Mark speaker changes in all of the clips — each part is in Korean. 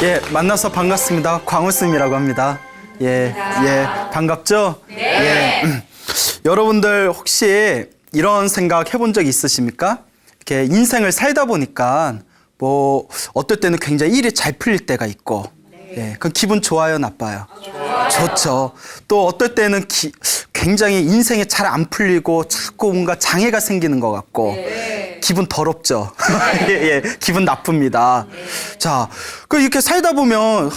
Speaker 1: 예, 만나서 반갑습니다. 광우스님이라고 합니다. 예, 반갑죠?
Speaker 2: 네.
Speaker 1: 예. 여러분들 혹시 이런 생각 해본 적 있으십니까? 이렇게 인생을 살다 보니까 뭐 어떨 때는 굉장히 일이 잘 풀릴 때가 있고, 예, 그럼 기분 좋아요, 나빠요? 좋죠. 또 어떨 때는 굉장히 인생이 잘 안 풀리고 자꾸 뭔가 장애가 생기는 것 같고, 기분 더럽죠. 예, 기분 나쁩니다. 자, 그 이렇게 살다 보면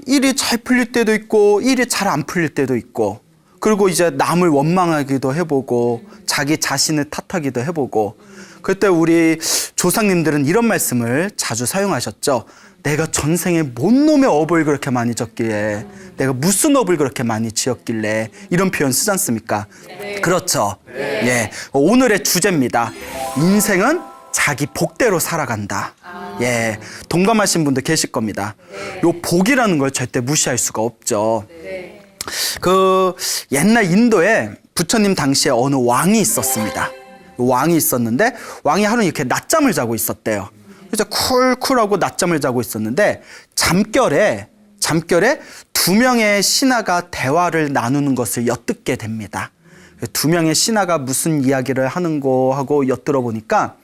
Speaker 1: 일이 잘 풀릴 때도 있고, 일이 잘 안 풀릴 때도 있고, 그리고 이제 남을 원망하기도 해보고, 자기 자신을 탓하기도 해보고, 그때 우리 조상님들은 이런 말씀을 자주 사용하셨죠. 내가 전생에 뭔 놈의 업을 그렇게 많이 졌길래, 내가 무슨 업을 그렇게 많이 지었길래, 이런 표현 쓰지 않습니까? 그렇죠. 예, 오늘의 주제입니다. 인생은 자기 복대로 살아간다. 예, 동감하신 분들 계실 겁니다. 요 복이라는 걸 절대 무시할 수가 없죠. 그 옛날 인도에 부처님 당시에 어느 왕이 있었습니다. 왕이 있었는데 왕이 하루 이렇게 낮잠을 자고 있었대요. 그래서 쿨쿨하고 낮잠을 자고 있었는데 잠결에 두 명의 신하가 대화를 나누는 것을 엿듣게 됩니다. 두 명의 신하가 무슨 이야기를 하는 거 하고 엿들어 보니까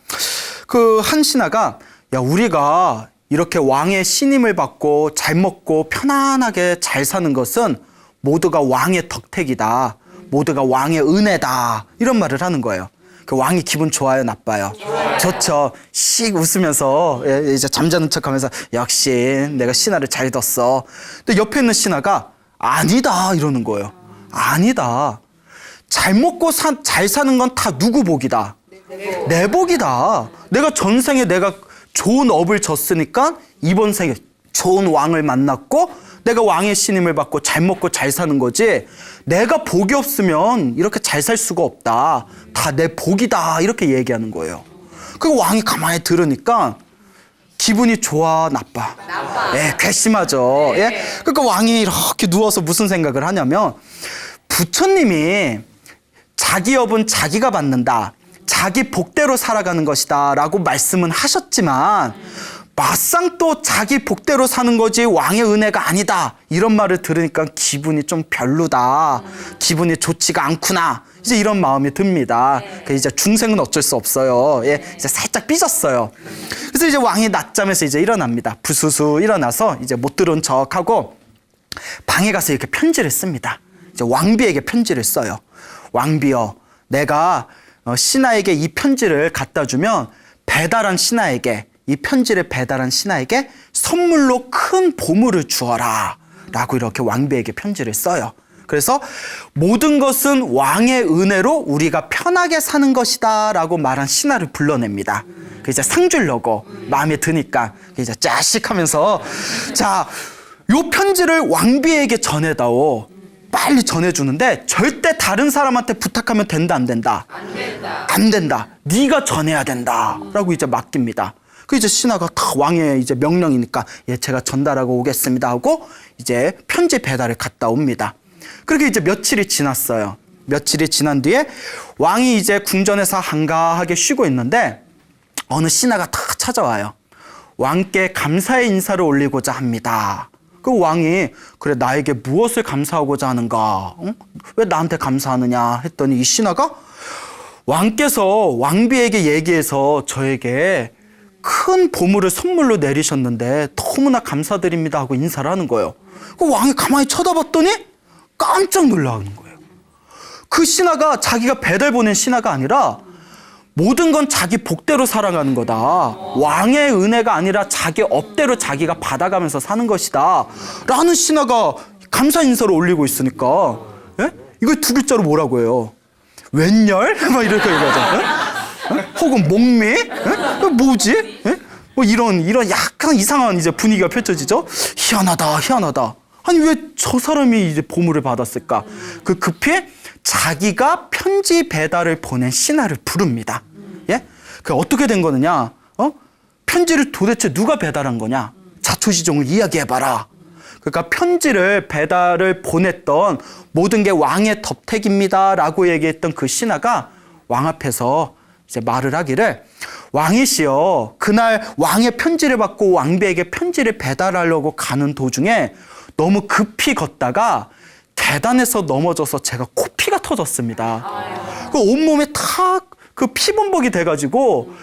Speaker 1: 그 한 신하가, 야, 우리가 이렇게 왕의 신임을 받고 잘 먹고 편안하게 잘 사는 것은 모두가 왕의 덕택이다. 모두가 왕의 은혜다. 이런 말을 하는 거예요. 그 왕이 기분 좋아요, 나빠요? 좋죠. 씩 웃으면서 이제 잠자는 척하면서 역시 내가 신하를 잘 뒀어. 근데 옆에 있는 신하가 아니다 이러는 거예요. 아니다. 잘 먹고 잘 사는 건 다 누구 복이다? 내 복이다. 내가 전생에 내가 좋은 업을 졌으니까 이번 생에 좋은 왕을 만났고 내가 왕의 신임을 받고 잘 먹고 잘 사는 거지, 내가 복이 없으면 이렇게 잘 살 수가 없다. 다 내 복이다. 이렇게 얘기하는 거예요. 그 왕이 가만히 들으니까 기분이 좋아, 나빠? 예, 괘씸하죠. 예? 그러니까 왕이 이렇게 누워서 무슨 생각을 하냐면, 부처님이 자기 업은 자기가 받는다. 자기 복대로 살아가는 것이다. 라고 말씀은 하셨지만, 막상 또 자기 복대로 사는 거지 왕의 은혜가 아니다. 이런 말을 들으니까 기분이 좀 별로다. 기분이 좋지가 않구나. 이제 이런 마음이 듭니다. 이제 중생은 어쩔 수 없어요. 예, 이제 살짝 삐졌어요. 그래서 이제 왕이 낮잠에서 이제 일어납니다. 부수수 일어나서 이제 못 들은 척하고 방에 가서 이렇게 편지를 씁니다. 이제 왕비에게 편지를 써요. 왕비여, 내가 신하에게 이 편지를 갖다 주면 이 편지를 배달한 신하에게 선물로 큰 보물을 주어라. 라고 이렇게 왕비에게 편지를 써요. 그래서 모든 것은 왕의 은혜로 우리가 편하게 사는 것이다. 라고 말한 신하를 불러냅니다. 이제 상 주려고 마음에 드니까 이제 짜식 하면서, 자, 요 편지를 왕비에게 전해다오. 빨리 전해주는데 절대 다른 사람한테 부탁하면 된다, 안 된다? 안 된다. 네가 전해야 된다. 라고 이제 맡깁니다. 그 이제 신하가 다 왕의 이제 명령이니까, 예, 제가 전달하고 오겠습니다 하고 이제 편지 배달을 갔다 옵니다. 그렇게 이제 며칠이 지났어요. 며칠이 지난 뒤에 왕이 이제 궁전에서 한가하게 쉬고 있는데 어느 신하가 딱 찾아와요. 왕께 감사의 인사를 올리고자 합니다. 그 왕이, 그래, 나에게 무엇을 감사하고자 하는가? 응? 왜 나한테 감사하느냐? 했더니 이 신하가 왕께서 왕비에게 얘기해서 저에게 큰 보물을 선물로 내리셨는데 너무나 감사드립니다 하고 인사를 하는 거예요. 그 왕이 가만히 쳐다봤더니 깜짝 놀라는 거예요. 그 신하가 자기가 배달 보낸 신하가 아니라 모든 건 자기 복대로 살아가는 거다. 왕의 은혜가 아니라 자기 업대로 자기가 받아가면서 사는 것이다. 라는 신하가 감사 인사를 올리고 있으니까, 예? 이걸 두 글자로 뭐라고 해요? 웬열? 막 이렇게 얘기하죠. 예? 혹은 목미? 예? 뭐지? 예? 뭐 이런 약간 이상한 이제 분위기가 펼쳐지죠? 희한하다. 아니, 왜 저 사람이 이제 보물을 받았을까? 급히 자기가 편지 배달을 보낸 신하를 부릅니다. 예? 그 어떻게 된 거느냐? 편지를 도대체 누가 배달한 거냐? 자초지종을 이야기해봐라. 그러니까 편지를 배달을 보냈던 모든 게 왕의 덕택입니다라고 얘기했던 그 신하가 왕 앞에서 이제 말을 하기를, 왕이시여 그날 왕의 편지를 받고 왕비에게 편지를 배달하려고 가는 도중에 너무 급히 걷다가 계단에서 넘어져서 제가 코피가 터졌습니다. 그 온몸에 다 그 피범벅이 돼가지고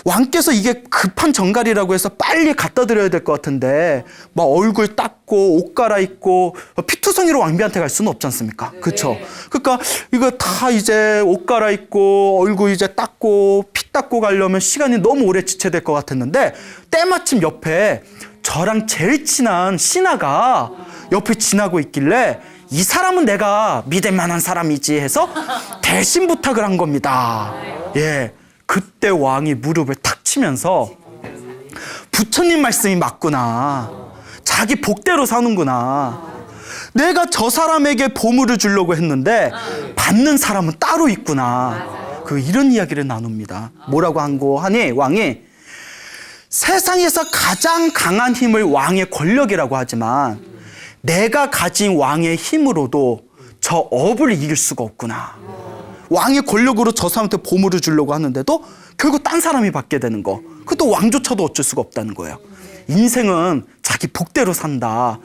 Speaker 1: 왕께서 이게 급한 정갈이라고 해서 빨리 갖다 드려야 될 것 같은데 막 얼굴 닦고 옷 갈아입고 피투성이로 왕비한테 갈 수는 없지 않습니까? 그렇죠? 그러니까 이거 다 이제 옷 갈아입고 얼굴 이제 닦고 피 닦고 가려면 시간이 너무 오래 지체될 것 같았는데 때마침 옆에 저랑 제일 친한 신하가 옆에 지나고 있길래 이 사람은 내가 믿을 만한 사람이지 해서 대신 부탁을 한 겁니다. 예. 그때 왕이 무릎을 탁 치면서 부처님 말씀이 맞구나. 자기 복대로 사는구나. 내가 저 사람에게 보물을 주려고 했는데 받는 사람은 따로 있구나. 이런 이야기를 나눕니다. 뭐라고 한고 하니 왕이 세상에서 가장 강한 힘을 왕의 권력이라고 하지만 내가 가진 왕의 힘으로도 저 업을 이길 수가 없구나. 왕의 권력으로 저 사람한테 보물을 주려고 하는데도 결국 딴 사람이 받게 되는 거. 그것도 왕조차도 어쩔 수가 없다는 거예요. 인생은 자기 복대로 산다.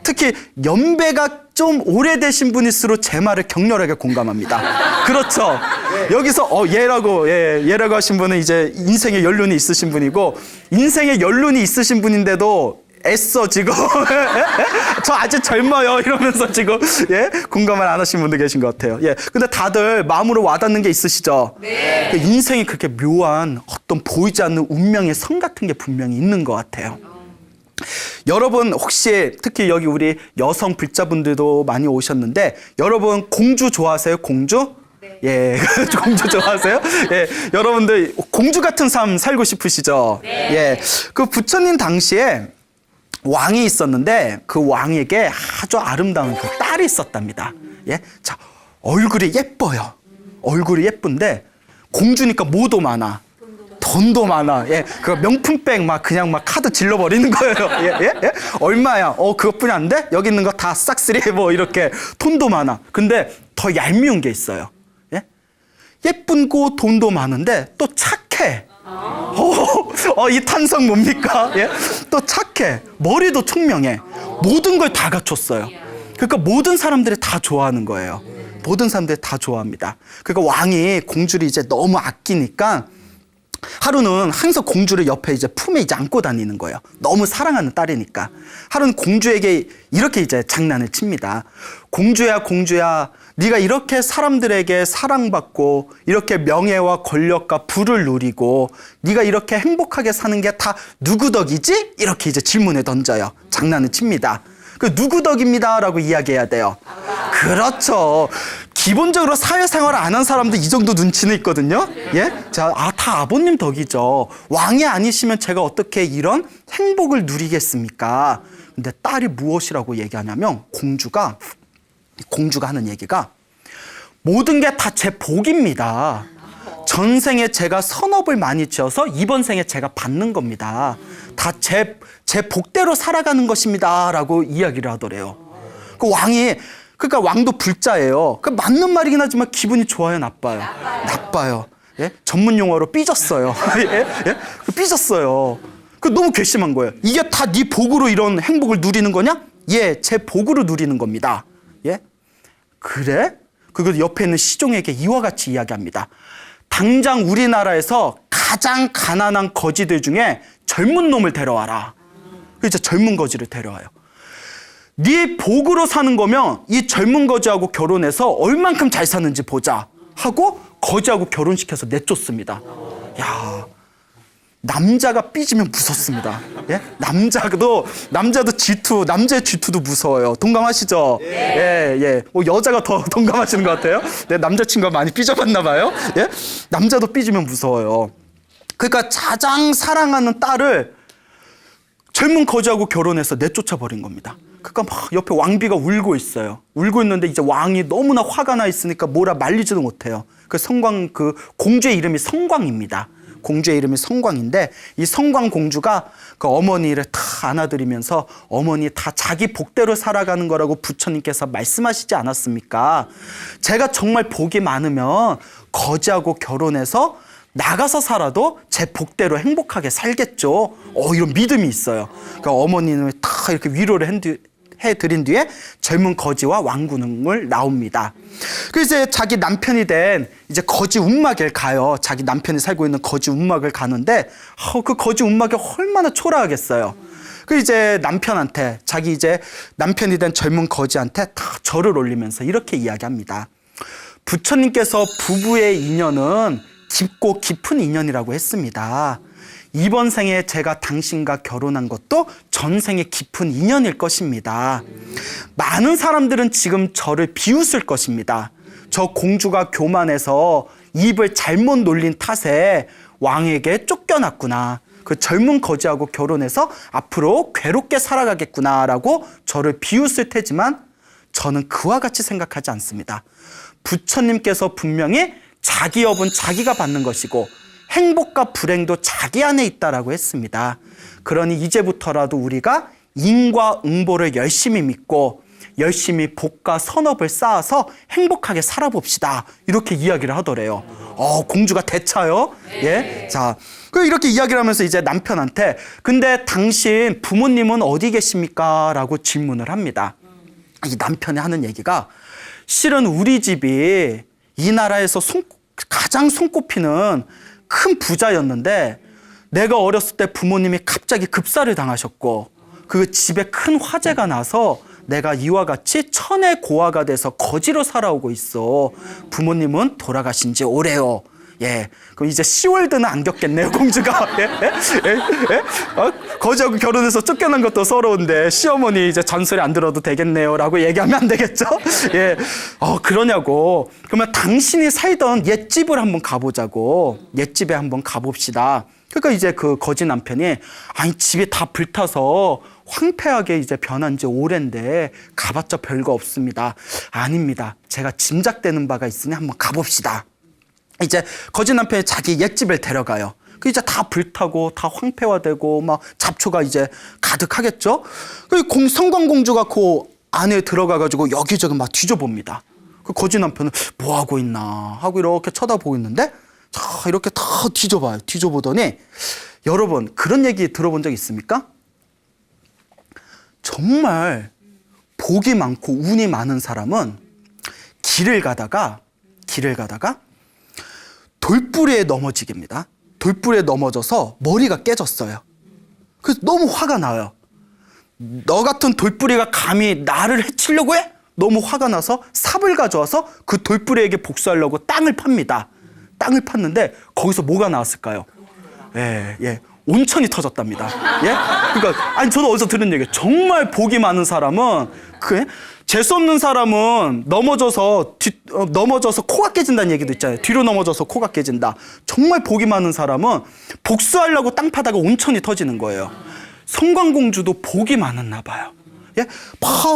Speaker 1: 특히 연배가 좀 오래되신 분일수록 제 말을 격렬하게 공감합니다. 그렇죠. 여기서 얘라고 하신 분은 이제 인생에 연륜이 있으신 분이고 인생에 연륜이 있으신 분인데도 애써 지금 저 아직 젊어요 이러면서 지금 공감을 안 하신 분도 계신 것 같아요. 근데 다들 마음으로 와닿는 게 있으시죠? 네. 인생이 그렇게 묘한 어떤 보이지 않는 운명의 선 같은 게 분명히 있는 것 같아요. 여러분 혹시 특히 여기 우리 여성 불자분들도 많이 오셨는데 여러분 공주 좋아하세요? 공주? 네. 공주 좋아하세요? 여러분들 공주 같은 삶 살고 싶으시죠? 네. 그 부처님 당시에 왕이 있었는데 그 왕에게 아주 아름다운 그 딸이 있었답니다. 자, 얼굴이 예뻐요. 얼굴이 예쁜데 공주니까 뭐도 많아. 돈도 많아. 그 명품백 막 그냥 막 카드 질러버리는 거예요. 얼마야? 그것뿐이 안 돼? 여기 있는 거 다 싹쓸이 뭐 이렇게 돈도 많아. 근데 더 얄미운 게 있어요. 예쁜 거 돈도 많은데 또 착해. 이 탄성 뭡니까? 또 착해. 머리도 총명해. 모든 걸 다 갖췄어요. 그러니까 모든 사람들이 다 좋아하는 거예요. 모든 사람들이 다 좋아합니다. 그러니까 왕이 공주를 이제 너무 아끼니까 하루는 항상 공주를 옆에 이제 품에 이제 안고 다니는 거예요. 너무 사랑하는 딸이니까. 하루는 공주에게 이렇게 이제 장난을 칩니다. 공주야, 공주야. 네가 이렇게 사람들에게 사랑받고 이렇게 명예와 권력과 부를 누리고 네가 이렇게 행복하게 사는 게 다 누구 덕이지? 이렇게 이제 질문을 던져요. 장난을 칩니다. 그 누구 덕입니다 라고 이야기해야 돼요. 그렇죠. 기본적으로 사회생활을 안 한 사람도 이 정도 눈치는 있거든요. 다 아버님 덕이죠. 왕이 아니시면 제가 어떻게 이런 행복을 누리겠습니까? 근데 딸이 무엇이라고 얘기하냐면 공주가 하는 얘기가 모든 게 다 제 복입니다. 전생에 제가 선업을 많이 지어서 이번 생에 제가 받는 겁니다. 다 제 복대로 살아가는 것입니다. 라고 이야기를 하더래요. 그러니까 왕도 불자예요. 맞는 말이긴 하지만 기분이 좋아요, 나빠요? 나빠요. 전문 용어로 삐졌어요. 삐졌어요. 너무 괘씸한 거예요. 이게 다 네 복으로 이런 행복을 누리는 거냐? 제 복으로 누리는 겁니다. 그래? 그리고 옆에 있는 시종에게 이와 같이 이야기합니다. 당장 우리나라에서 가장 가난한 거지들 중에 젊은 놈을 데려와라. 그래서 젊은 거지를 데려와요. 네 복으로 사는 거면 이 젊은 거지하고 결혼해서 얼만큼 잘 사는지 보자 하고 거지하고 결혼시켜서 내쫓습니다. 야, 남자가 삐지면 무섭습니다. 남자도 남자의 질투도 무서워요. 동감하시죠? 여자가 더 동감하시는 것 같아요. 내 남자친구가 많이 삐져봤나 봐요. 남자도 삐지면 무서워요. 그러니까 가장 사랑하는 딸을 젊은 거지하고 결혼해서 내쫓아 버린 겁니다. 그러니까 막 옆에 왕비가 울고 있어요. 울고 있는데 이제 왕이 너무나 화가 나 있으니까 뭐라 말리지도 못해요. 그 공주의 이름이 성광입니다. 공주의 이름이 성광인데 이 성광 공주가 그 어머니를 다 안아드리면서 어머니 다 자기 복대로 살아가는 거라고 부처님께서 말씀하시지 않았습니까? 제가 정말 복이 많으면 거지하고 결혼해서 나가서 살아도 제 복대로 행복하게 살겠죠. 이런 믿음이 있어요. 그러니까 어머니는 다 이렇게 위로를 해드린 뒤에 젊은 거지와 왕군을 나옵니다. 그래서 이제 자기 남편이 된 이제 거지 움막을 가요. 자기 남편이 살고 있는 거지 움막을 가는데 그 거지 움막이 얼마나 초라하겠어요. 그 이제 남편한테 자기 이제 남편이 된 젊은 거지한테 다 절을 올리면서 이렇게 이야기합니다. 부처님께서 부부의 인연은 깊고 깊은 인연이라고 했습니다. 이번 생에 제가 당신과 결혼한 것도 전생의 깊은 인연일 것입니다. 많은 사람들은 지금 저를 비웃을 것입니다. 저 공주가 교만해서 입을 잘못 놀린 탓에 왕에게 쫓겨났구나. 그 젊은 거지하고 결혼해서 앞으로 괴롭게 살아가겠구나라고 저를 비웃을 테지만 저는 그와 같이 생각하지 않습니다. 부처님께서 분명히 자기 업은 자기가 받는 것이고 행복과 불행도 자기 안에 있다라고 했습니다. 그러니 이제부터라도 우리가 인과 응보를 열심히 믿고 열심히 복과 선업을 쌓아서 행복하게 살아봅시다. 이렇게 이야기를 하더래요. 공주가 대차요. 예, 자, 이렇게 이야기를 하면서 이제 남편한테 근데 당신 부모님은 어디 계십니까? 라고 질문을 합니다. 이 남편이 하는 얘기가 실은 우리 집이 이 나라에서 가장 손꼽히는 큰 부자였는데 내가 어렸을 때 부모님이 갑자기 급사를 당하셨고 그 집에 큰 화재가 나서 내가 이와 같이 천의 고아가 돼서 거지로 살아오고 있어. 부모님은 돌아가신 지 오래요. 예, 그럼 이제 시월드는 안 겪겠네요, 공주가. 거지하고 결혼해서 쫓겨난 것도 서러운데 시어머니 이제 잔소리 안 들어도 되겠네요라고 얘기하면 안 되겠죠? 예, 그러냐고. 그러면 당신이 살던 옛집을 한번 가보자고. 옛집에 한번 가봅시다. 그러니까 이제 그 거지 남편이 아니 집이 다 불타서 황폐하게 이제 변한 지 오랜데 가봤자 별거 없습니다. 아닙니다. 제가 짐작되는 바가 있으니 한번 가봅시다. 이제 거지 남편이 자기 옛집을 데려가요. 그 이제 다 불타고 다 황폐화되고 막 잡초가 이제 가득하겠죠. 그 성광공주가 그 안에 들어가가지고 여기저기 막 뒤져봅니다. 그 거지 남편은 뭐 하고 있나 하고 이렇게 쳐다보고 있는데 자 이렇게 다 뒤져봐요. 뒤져보더니 여러분 그런 얘기 들어본 적 있습니까? 정말 복이 많고 운이 많은 사람은 길을 가다가 돌부리에 넘어지게입니다. 돌부리에 넘어져서 머리가 깨졌어요. 그래서 너무 화가 나요. 너 같은 돌부리가 감히 나를 해치려고 해? 너무 화가 나서 삽을 가져와서 그 돌부리에게 복수하려고 땅을 팝니다. 땅을 팠는데 거기서 뭐가 나왔을까요? 예. 온천이 터졌답니다. 예? 그러니까 아니 저도 어디서 들은 얘기예요. 정말 복이 많은 사람은 재수 없는 사람은 넘어져서 코가 깨진다는 얘기도 있잖아요. 뒤로 넘어져서 코가 깨진다. 정말 복이 많은 사람은 복수하려고 땅 파다가 온천이 터지는 거예요. 성광공주도 복이 많았나 봐요. 예?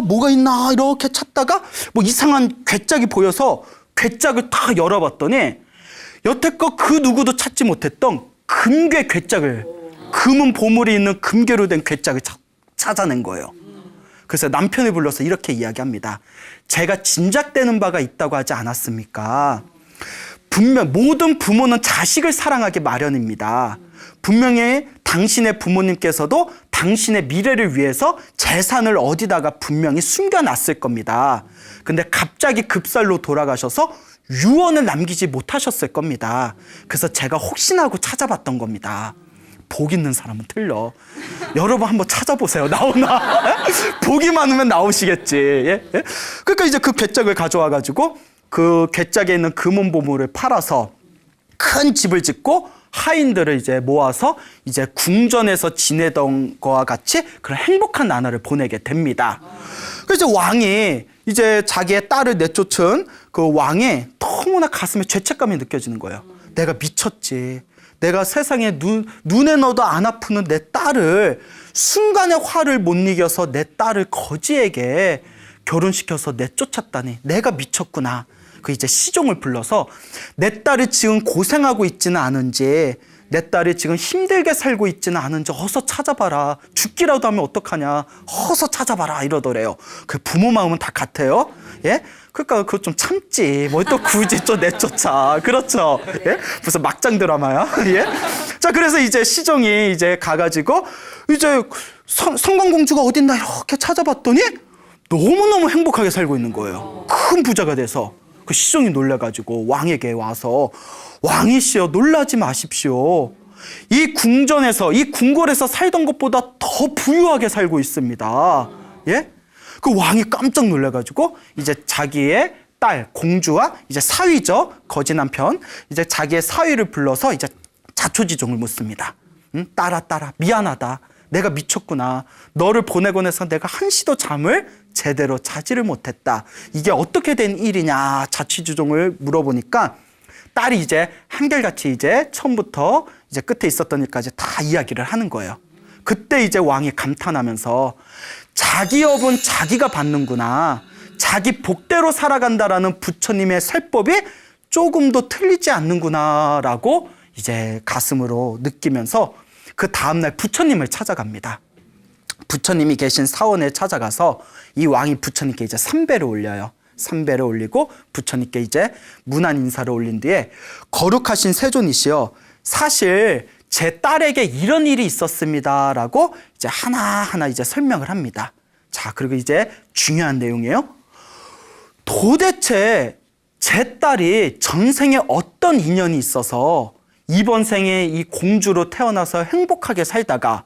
Speaker 1: 뭐가 있나 이렇게 찾다가 뭐 이상한 괴짝이 보여서 괴짝을 다 열어봤더니 여태껏 그 누구도 찾지 못했던 금괴 괴짝을 금은 보물이 있는 금괴로 된 괴짝을 찾아낸 거예요. 그래서 남편을 불러서 이렇게 이야기합니다. 제가 짐작되는 바가 있다고 하지 않았습니까? 분명 모든 부모는 자식을 사랑하기 마련입니다. 분명히 당신의 부모님께서도 당신의 미래를 위해서 재산을 어디다가 분명히 숨겨놨을 겁니다. 근데 갑자기 급살로 돌아가셔서 유언을 남기지 못하셨을 겁니다. 그래서 제가 혹시나 하고 찾아봤던 겁니다. 복 있는 사람은 틀려. 여러분 한번 찾아보세요. 나오나? 복이 많으면 나오시겠지. 예? 그러니까 이제 그 괴짝을 가져와가지고 그 괴짝에 있는 금은 보물을 팔아서 큰 집을 짓고 하인들을 이제 모아서 이제 궁전에서 지내던 거와 같이 그런 행복한 나날을 보내게 됩니다. 그래서 왕이 이제 자기의 딸을 내쫓은 그 왕이 너무나 가슴에 죄책감이 느껴지는 거예요. 내가 미쳤지. 내가 세상에 눈에 넣어도 안 아프는 내 딸을 순간의 화를 못 이겨서 내 딸을 거지에게 결혼시켜서 내쫓았다니 내가 미쳤구나. 그 이제 시종을 불러서 내 딸이 지금 고생하고 있지는 않은지, 내 딸이 지금 힘들게 살고 있지는 않은지 어서 찾아봐라. 죽기라도 하면 어떡하냐. 어서 찾아봐라 이러더래요. 그 부모 마음은 다 같아요. 예? 그러니까 그거 좀 참지. 뭐 또 굳이 또 내쫓아. 그렇죠. 예? 무슨 막장 드라마야. 예? 자, 그래서 이제 시종이 이제 가가지고 이제 성광공주가 어딨나 이렇게 찾아봤더니 너무너무 행복하게 살고 있는 거예요. 큰 부자가 돼서. 그 시종이 놀라가지고 왕에게 와서 왕이시여 놀라지 마십시오. 이 궁전에서 이 궁궐에서 살던 것보다 더 부유하게 살고 있습니다. 예? 그 왕이 깜짝 놀라가지고 이제 자기의 딸 공주와 이제 사위죠, 거지 남편, 이제 자기의 사위를 불러서 이제 자초지종을 묻습니다. 딸아 미안하다. 내가 미쳤구나. 너를 보내고 나서 내가 한시도 잠을 제대로 자지를 못했다. 이게 어떻게 된 일이냐 자초지종을 물어보니까 딸이 이제 한결같이 이제 처음부터 이제 끝에 있었던 일까지 다 이야기를 하는 거예요. 그때 이제 왕이 감탄하면서 자기 업은 자기가 받는구나. 자기 복대로 살아간다라는 부처님의 살법이 조금도 틀리지 않는구나라고 이제 가슴으로 느끼면서 그 다음날 부처님을 찾아갑니다. 부처님이 계신 사원에 찾아가서 이 왕이 부처님께 이제 삼배를 올려요. 삼배를 올리고 부처님께 이제 문안 인사를 올린 뒤에 거룩하신 세존이시여, 사실 제 딸에게 이런 일이 있었습니다라고 이제 하나하나 이제 설명을 합니다. 자, 그리고 이제 중요한 내용이에요. 도대체 제 딸이 전생에 어떤 인연이 있어서 이번 생에 이 공주로 태어나서 행복하게 살다가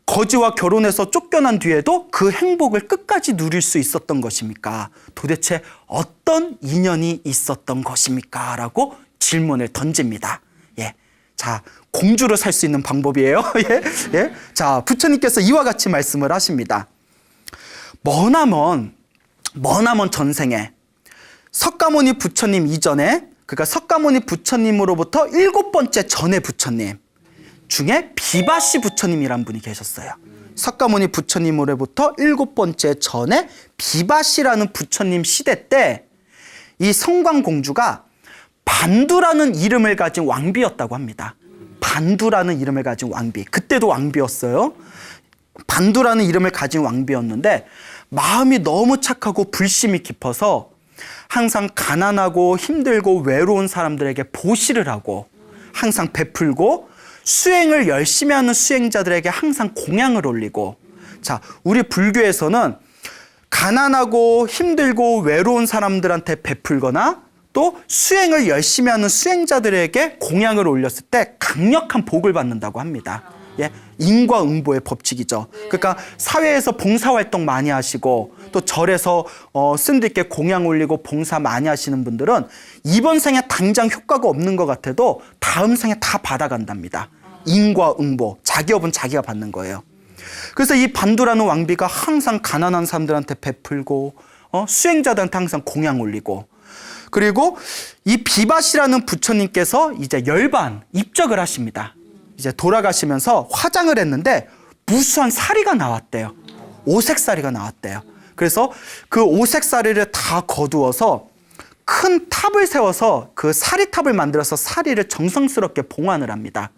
Speaker 1: 거지와 결혼해서 쫓겨난 뒤에도 그 행복을 끝까지 누릴 수 있었던 것입니까? 도대체 어떤 인연이 있었던 것입니까? 라고 질문을 던집니다. 예. 자, 공주로 살 수 있는 방법이에요. 예. 예. 자, 부처님께서 이와 같이 말씀을 하십니다. 머나먼 전생에 석가모니 부처님 이전에, 그러니까 석가모니 부처님으로부터 7번째 전에 부처님 중에 비바시 부처님이란 분이 계셨어요. 석가모니 부처님으로부터 7번째 전에 비바시라는 부처님 시대 때 이 성광공주가 반두라는 이름을 가진 왕비였다고 합니다. 반두라는 이름을 가진 왕비. 그때도 왕비였어요. 반두라는 이름을 가진 왕비였는데 마음이 너무 착하고 불심이 깊어서 항상 가난하고 힘들고 외로운 사람들에게 보시를 하고 항상 베풀고 수행을 열심히 하는 수행자들에게 항상 공양을 올리고, 자, 우리 불교에서는 가난하고 힘들고 외로운 사람들한테 베풀거나 또 수행을 열심히 하는 수행자들에게 공양을 올렸을 때 강력한 복을 받는다고 합니다. 예, 인과응보의 법칙이죠. 그러니까 사회에서 봉사활동 많이 하시고 또 절에서 스님들께 공양 올리고 봉사 많이 하시는 분들은 이번 생에 당장 효과가 없는 것 같아도 다음 생에 다 받아간답니다. 인과응보, 자기 업은 자기가 받는 거예요. 그래서 이 반두라는 왕비가 항상 가난한 사람들한테 베풀고 수행자들한테 항상 공양 올리고, 그리고 이 비바시라는 부처님께서 이제 열반 입적을 하십니다. 이제 돌아가시면서 화장을 했는데 무수한 사리가 나왔대요. 오색사리가 나왔대요. 그래서 그 오색사리를 다 거두어서 큰 탑을 세워서 그 사리탑을 만들어서 사리를 정성스럽게 봉안을 합니다.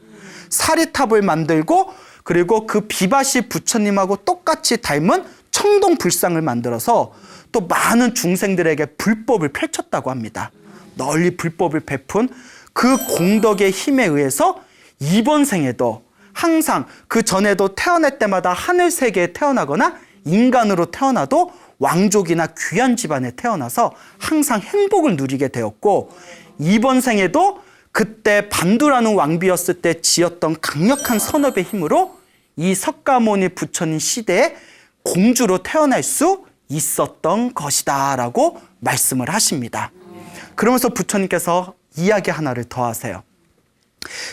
Speaker 1: 사리탑을 만들고 그리고 그 비바시 부처님하고 똑같이 닮은 청동불상을 만들어서 또 많은 중생들에게 불법을 펼쳤다고 합니다. 널리 불법을 베푼 그 공덕의 힘에 의해서 이번 생에도 항상 그 전에도 태어날 때마다 하늘 세계에 태어나거나 인간으로 태어나도 왕족이나 귀한 집안에 태어나서 항상 행복을 누리게 되었고, 이번 생에도 그때 반두라는 왕비였을 때 지었던 강력한 선업의 힘으로 이 석가모니 부처님 시대에 공주로 태어날 수 있었던 것이다 라고 말씀을 하십니다. 그러면서 부처님께서 이야기 하나를 더 하세요.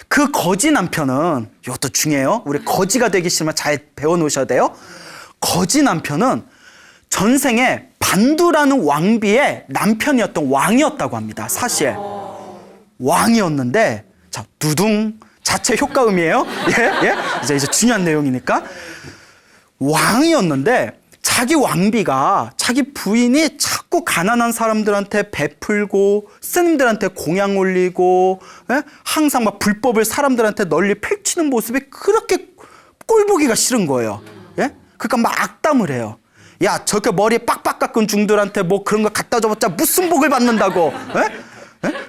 Speaker 1: 그 거지 남편은, 이것도 중요해요. 우리 거지가 되기 싫으면 잘 배워놓으셔야 돼요. 거지 남편은 전생에 반두라는 왕비의 남편이었던 왕이었다고 합니다. 사실 왕이었는데, 자, 두둥 자체 효과음이에요. 예, 예. 이제 중요한 내용이니까 왕이었는데 자기 왕비가 자기 부인이 자꾸 자꾸 가난한 사람들한테 베풀고 스님들한테 공양 올리고 항상 막 불법을 사람들한테 널리 펼치는 모습이 그렇게 꼴보기가 싫은 거예요. 그러니까 막 악담을 해요. 야, 저렇게 머리에 빡빡 깎은 중들한테 뭐 그런 거 갖다 줘봤자 무슨 복을 받는다고.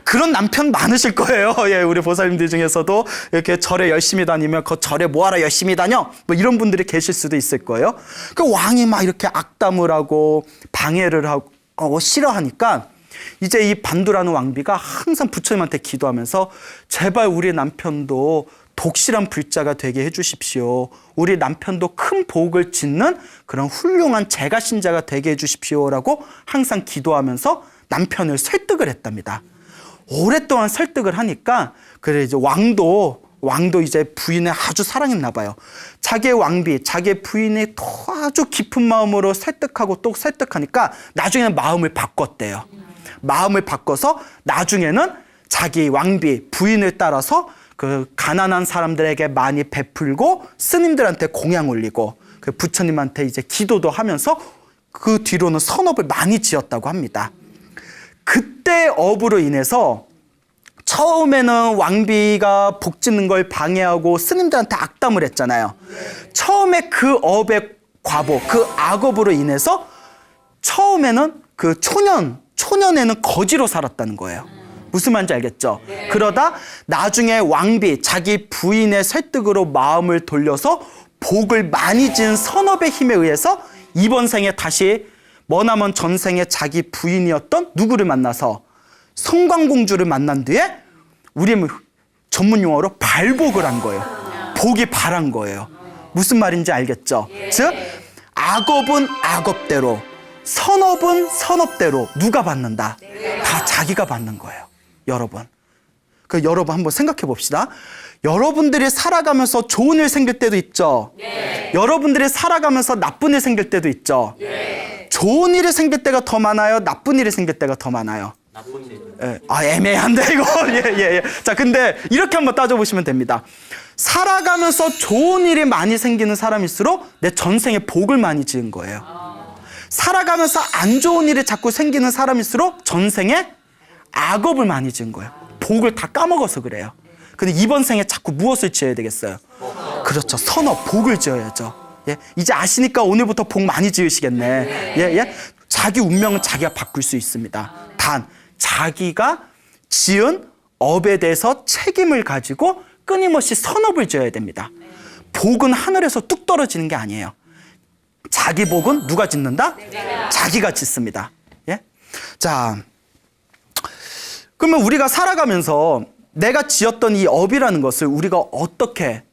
Speaker 1: 그런 남편 많으실 거예요. 우리 보살님들 중에서도 이렇게 절에 열심히 다니면 그 절에 뭐하러 열심히 다녀? 뭐 이런 분들이 계실 수도 있을 거예요. 그 왕이 막 이렇게 악담을 하고 방해를 하고 싫어하니까 이제 이 반두라는 왕비가 항상 부처님한테 기도하면서 제발 우리 남편도 독실한 불자가 되게 해주십시오. 우리 남편도 큰 복을 짓는 그런 훌륭한 제가신자가 되게 해주십시오라고 항상 기도하면서 남편을 설득을 했답니다. 오랫동안 설득을 하니까 그래 이제 왕도 이제 부인을 아주 사랑했나 봐요. 자기의 왕비, 자기의 부인이 또 아주 깊은 마음으로 설득하고 또 설득하니까 나중에는 마음을 바꿨대요. 마음을 바꿔서 나중에는 자기 왕비, 부인을 따라서 그 가난한 사람들에게 많이 베풀고 스님들한테 공양 올리고 그 부처님한테 이제 기도도 하면서 그 뒤로는 선업을 많이 지었다고 합니다. 그때 업으로 인해서 처음에는 왕비가 복 짓는 걸 방해하고 스님들한테 악담을 했잖아요. 처음에 그 업의 과보, 그 악업으로 인해서 처음에는 그 초년에는 거지로 살았다는 거예요. 무슨 말인지 알겠죠? 그러다 나중에 왕비, 자기 부인의 설득으로 마음을 돌려서 복을 많이 지은 선업의 힘에 의해서 이번 생에 다시 머나먼 전생에 자기 부인이었던 누구를 만나서 성광공주를 만난 뒤에 우리 전문 용어로 발복을 한 거예요. 복이 발한 거예요. 무슨 말인지 알겠죠? 즉 악업은 악업대로, 선업은 선업대로 누가 받는다? 다 자기가 받는 거예요. 여러분. 여러분 한번 생각해 봅시다. 여러분들이 살아가면서 좋은 일 생길 때도 있죠. 여러분들이 살아가면서 나쁜 일 생길 때도 있죠. 좋은 일이 생길 때가 더 많아요? 나쁜 일이 생길 때가 더 많아요?
Speaker 2: 나쁜 일.
Speaker 1: 애매한데 이거. 자, 근데 이렇게 한번 따져보시면 됩니다. 살아가면서 좋은 일이 많이 생기는 사람일수록 내 전생에 복을 많이 지은 거예요. 살아가면서 안 좋은 일이 자꾸 생기는 사람일수록 전생에 악업을 많이 지은 거예요. 복을 다 까먹어서 그래요. 근데 이번 생에 자꾸 무엇을 지어야 되겠어요? 그렇죠. 선업, 복을 지어야죠. 이제 아시니까 오늘부터 복 많이 지으시겠네. 자기 운명은 자기가 바꿀 수 있습니다. 단 자기가 지은 업에 대해서 책임을 가지고 끊임없이 선업을 지어야 됩니다. 복은 하늘에서 뚝 떨어지는 게 아니에요. 자기 복은 누가 짓는다? 자기가 짓습니다. 자, 그러면 우리가 살아가면서 내가 지었던 이 업이라는 것을 우리가 어떻게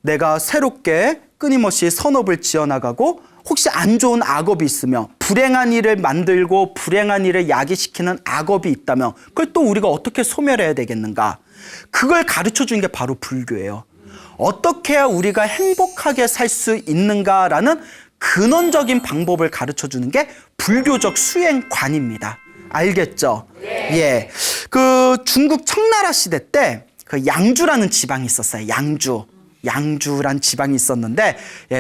Speaker 1: 내가 새롭게 끊임없이 선업을 지어나가고 혹시 안 좋은 악업이 있으며 불행한 일을 만들고 불행한 일을 야기시키는 악업이 있다면 그걸 또 우리가 어떻게 소멸해야 되겠는가? 그걸 가르쳐 주는 게 바로 불교예요. 어떻게 해야 우리가 행복하게 살 수 있는가라는 근원적인 방법을 가르쳐 주는 게 불교적 수행관입니다. 알겠죠? 그 중국 청나라 시대 때 그 양주라는 지방이 있었어요. 양주란 지방이 있었는데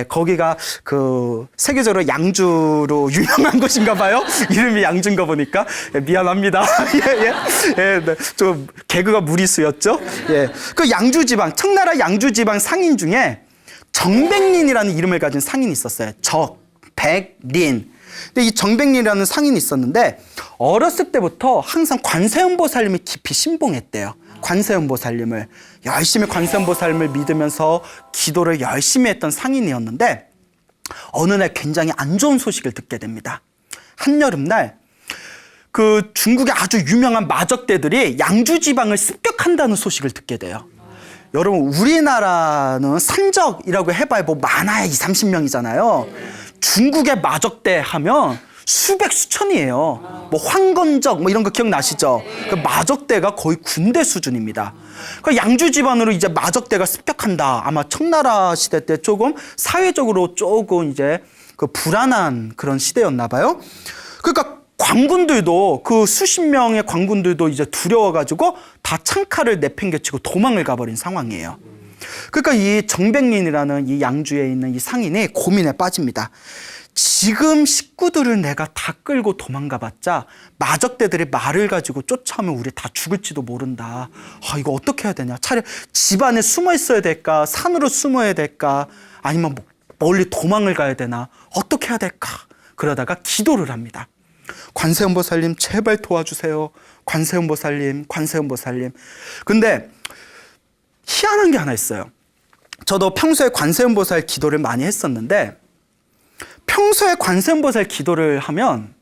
Speaker 1: 거기가 그 세계적으로 양주로 유명한 곳인가 봐요. 이름이 양주인가 보니까 미안합니다. 좀 개그가 무리수였죠. 그 양주 지방, 청나라 양주 지방 상인 중에 정백린이라는 이름을 가진 상인이 있었어요. 적백린. 근데 이 정백린이라는 상인이 있었는데 어렸을 때부터 항상 관세음보살님을 깊이 신봉했대요. 관세음보살님을 열심히 관세음보살님을 믿으면서 기도를 열심히 했던 상인이었는데 어느 날 굉장히 안 좋은 소식을 듣게 됩니다. 한여름날 그 중국의 아주 유명한 마적대들이 양주 지방을 습격한다는 소식을 듣게 돼요. 여러분 우리나라는 산적이라고 해봐야 뭐 많아야 20-30명이잖아요. 중국의 마적대 하면 수백 수천이에요. 뭐 황건적 뭐 이런 거 기억나시죠? 그 마적대가 거의 군대 수준입니다. 그 양주 집안으로 이제 마적대가 습격한다. 아마 청나라 시대 때 조금 사회적으로 조금 이제 그 불안한 그런 시대였나 봐요. 그러니까 관군들도 그 수십 명의 관군들도 이제 두려워가지고 다 창칼을 내팽개치고 도망을 가버린 상황이에요. 그러니까 이 정백린이라는 이 양주에 있는 이 상인이 고민에 빠집니다. 지금 식구들을 내가 다 끌고 도망가봤자 마적대들이 말을 가지고 쫓아오면 우리 다 죽을지도 모른다. 아, 이거 어떻게 해야 되냐? 차라리 집 안에 숨어 있어야 될까? 산으로 숨어야 될까? 아니면 멀리 도망을 가야 되나? 어떻게 해야 될까? 그러다가 기도를 합니다. 관세음보살님 제발 도와주세요. 관세음보살님, 관세음보살님. 근데 희한한 게 하나 있어요. 저도 평소에 관세음보살 기도를 많이 했었는데 평소에 관세음보살 기도를 하면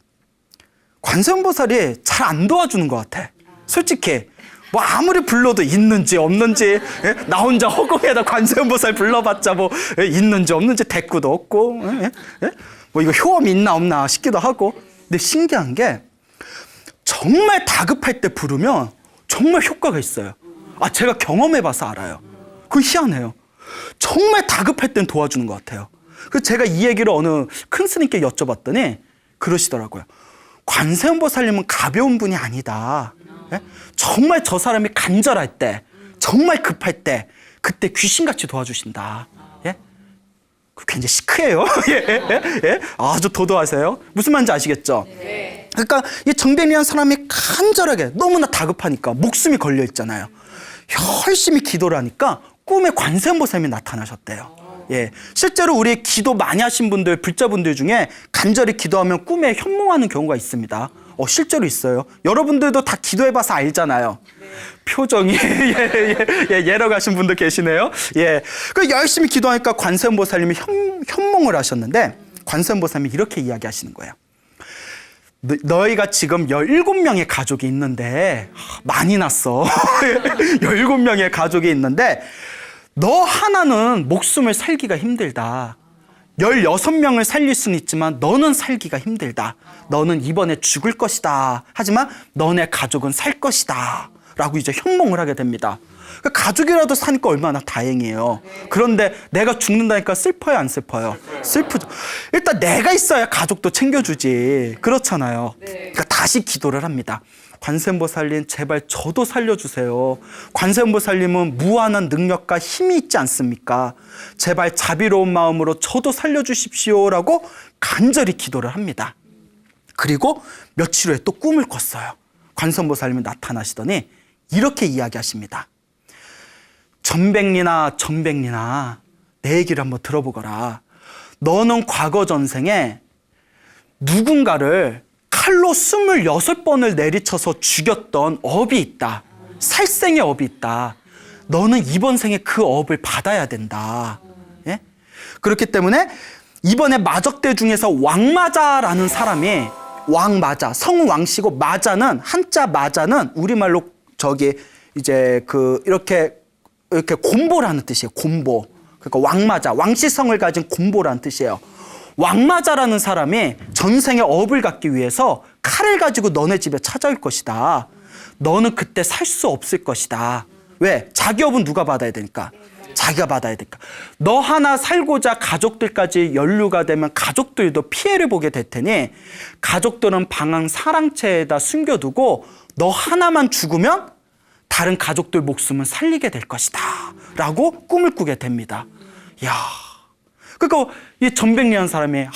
Speaker 1: 관세음보살이 잘 안 도와주는 것 같아. 솔직히 뭐 아무리 불러도 있는지 없는지, 예? 나 혼자 허공에다 관세음보살 불러봤자 뭐 있는지 없는지 대꾸도 없고, 예? 뭐 이거 효험 있나 없나 싶기도 하고. 근데 신기한 게 정말 다급할 때 부르면 정말 효과가 있어요. 아, 제가 경험해봐서 알아요. 그거 희한해요. 정말 다급할 땐 도와주는 것 같아요. 그래서 제가 이 얘기를 어느 큰 스님께 여쭤봤더니 그러시더라고요. 관세음보살님은 가벼운 분이 아니다. 예? 정말 저 사람이 간절할 때, 정말 급할 때, 그때 귀신같이 도와주신다. 예? 굉장히 시크해요. 예? 아주 도도하세요. 무슨 말인지 아시겠죠? 네. 그러니까 이 정뱅이라는 사람이 간절하게 너무나 다급하니까 목숨이 걸려 있잖아요. 열심히 기도를 하니까 꿈에 관세음보살님이 나타나셨대요. 예, 실제로 우리 기도 많이 하신 분들, 불자분들 중에 간절히 기도하면 꿈에 현몽하는 경우가 있습니다. 실제로 있어요. 여러분들도 다 기도해봐서 알잖아요. 네. 표정이 예러 가신 분들 계시네요. 예, 그 열심히 기도하니까 관세음보살님이 현몽을 하셨는데 관세음보살님이 이렇게 이야기하시는 거예요. 너희가 지금 17명의 가족이 있는데 많이 났어. 17명의 가족이 있는데 너 하나는 목숨을 살기가 힘들다. 16명을 살릴 수는 있지만 너는 살기가 힘들다. 너는 이번에 죽을 것이다. 하지만 너네 가족은 살 것이다. 라고 이제 현몽을 하게 됩니다. 가족이라도 사니까 얼마나 다행이에요. 그런데 내가 죽는다니까 슬퍼요, 안 슬퍼요? 슬프죠. 일단 내가 있어야 가족도 챙겨주지. 그렇잖아요. 그러니까 다시 기도를 합니다. 관세음보살님 제발 저도 살려주세요. 관세음보살님은 무한한 능력과 힘이 있지 않습니까? 제발 자비로운 마음으로 저도 살려주십시오라고 간절히 기도를 합니다. 그리고 며칠 후에 또 꿈을 꿨어요. 관세음보살님이 나타나시더니 이렇게 이야기하십니다. 전백리나 내 얘기를 한번 들어보거라. 너는 과거 전생에 누군가를 칼로 26번을 내리쳐서 죽였던 업이 있다. 살생의 업이 있다. 너는 이번 생에 그 업을 받아야 된다. 예? 그렇기 때문에 이번에 마적대 중에서 왕마자라는 사람이 왕마자, 성은 왕씨고 마자는 한자 마자는 우리말로 저기 이제 이렇게 곰보라는 뜻이에요. 곰보. 그러니까 왕마자, 왕씨성을 가진 곰보라는 뜻이에요. 왕마자라는 사람이 전생에 업을 갚기 위해서 칼을 가지고 너네 집에 찾아올 것이다. 너는 그때 살 수 없을 것이다. 왜? 자기 업은 누가 받아야 되니까? 자기가 받아야 되니까. 너 하나 살고자 가족들까지 연루가 되면 가족들도 피해를 보게 될 테니 가족들은 방황 사랑채에다 숨겨두고 너 하나만 죽으면 다른 가족들 목숨은 살리게 될 것이다. 라고 꿈을 꾸게 됩니다. 이야. 그러니까 이 전백리한 사람이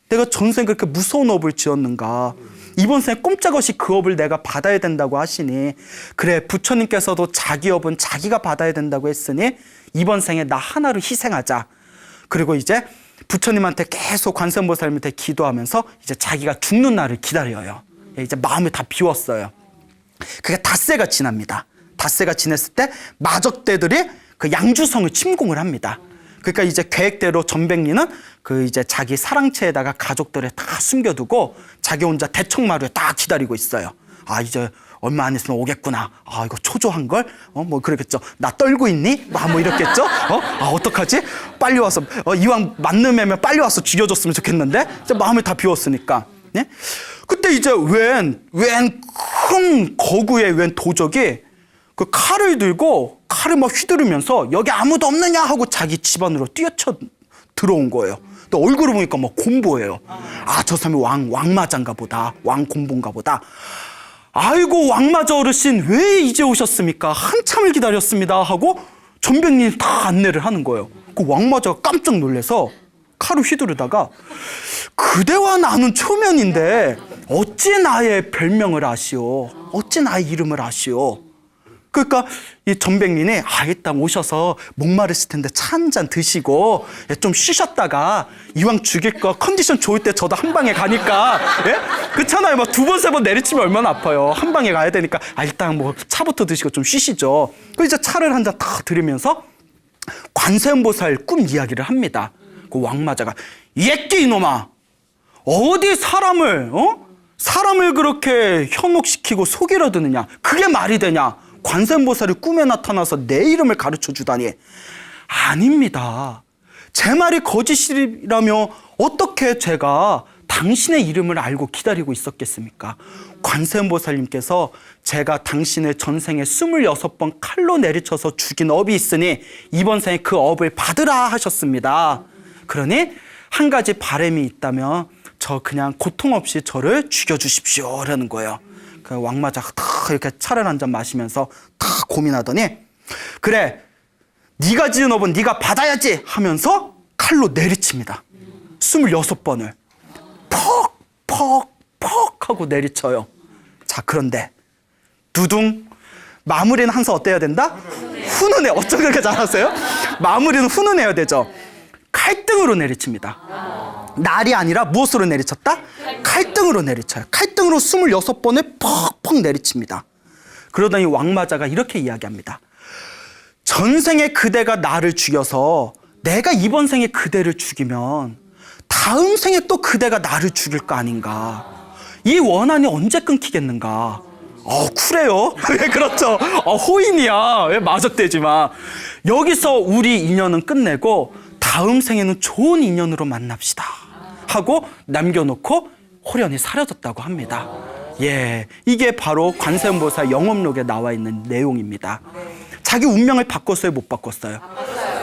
Speaker 1: 내가 전생 그렇게 무서운 업을 지었는가. 이번 생에 꼼짝없이 그 업을 내가 받아야 된다고 하시니 그래 부처님께서도 자기 업은 자기가 받아야 된다고 했으니 이번 생에 나 하나로 희생하자. 그리고 이제 부처님한테 계속 관세음보살님한테 기도하면서 이제 자기가 죽는 날을 기다려요. 이제 마음을 다 비웠어요. 그게 닷새가 지납니다. 닷새가 지냈을 때 마적대들이 그 양주성을 침공을 합니다. 그러니까 이제 계획대로 전백리는 그 이제 자기 사랑채에다가 가족들을 다 숨겨두고 자기 혼자 대청마루에 딱 기다리고 있어요. 아, 이제 얼마 안 있으면 오겠구나. 아, 이거 초조한 걸? 뭐 그러겠죠. 나 떨고 있니? 뭐 이랬겠죠. 어떡하지? 빨리 와서 이왕 만남이면 빨리 와서 죽여줬으면 좋겠는데. 이제 마음을 다 비웠으니까. 네? 그때 이제 웬 큰 거구의 웬 도적이 그 칼을 들고 칼을 막 휘두르면서 여기 아무도 없느냐 하고 자기 집안으로 뛰어쳐 들어온 거예요. 또 얼굴을 보니까 막 곰보예요. 아, 저 사람이 왕마자인가 보다. 왕곰보인가 보다. 아이고 왕마자 어르신 왜 이제 오셨습니까? 한참을 기다렸습니다 하고 전백리는 다 안내를 하는 거예요. 그 왕마자가 깜짝 놀라서 칼을 휘두르다가 그대와 나는 초면인데 어찌 나의 별명을 아시오? 어찌 나의 이름을 아시오? 그러니까 이 전백민이 일단 오셔서 목마르실 텐데 차 한 잔 드시고 좀 쉬셨다가 이왕 죽일 거 컨디션 좋을 때 저도 한 방에 가니까 그렇잖아요. 막 두 번, 세 번 내리치면 얼마나 아파요. 한 방에 가야 되니까 일단 뭐 차부터 드시고 좀 쉬시죠. 그 이제 차를 한 잔 딱 들으면서 관세음보살 꿈 이야기를 합니다. 그 왕마자가 예끼 이놈아 어디 사람을 그렇게 현혹시키고 속이려 드느냐? 그게 말이 되냐? 관세음보살이 꿈에 나타나서 내 이름을 가르쳐 주다니. 아닙니다. 제 말이 거짓이라며 어떻게 제가 당신의 이름을 알고 기다리고 있었겠습니까? 관세음보살님께서 제가 당신을 전생에 26번 칼로 내리쳐서 죽인 업이 있으니 이번 생에 그 업을 받으라 하셨습니다. 그러니 한 가지 바람이 있다면 저 그냥 고통 없이 저를 죽여주십시오라는 거예요. 그 왕마자가 탁 이렇게 차를 한 잔 마시면서 탁 고민하더니 그래 네가 지은 업은 네가 받아야지 하면서 칼로 내리칩니다. 26번을 퍽 하고 내리쳐요. 자, 그런데 두둥 마무리는 항상 어때야 된다? 훈훈해. 어쩜 그렇게 잘하세요? 마무리는 훈훈해야 되죠. 칼등으로 내리칩니다. 날이 아니라 무엇으로 내리쳤다? 칼등으로 내리쳐요. 칼등으로 26번을 퍽 내리칩니다. 그러더니 왕마자가 이렇게 이야기합니다. 전생에 그대가 나를 죽여서 내가 이번 생에 그대를 죽이면 다음 생에 또 그대가 나를 죽일 거 아닌가. 이 원한이 언제 끊기겠는가. 쿨해요. 왜 그렇죠? 호인이야. 왜 마적대지마. 여기서 우리 인연은 끝내고 다음 생에는 좋은 인연으로 만납시다 하고 남겨놓고 호련히 사라졌다고 합니다. 예, 이게 바로 관세음보살 영업록에 나와 있는 내용입니다. 자기 운명을 바꿨어요, 못 바꿨어요?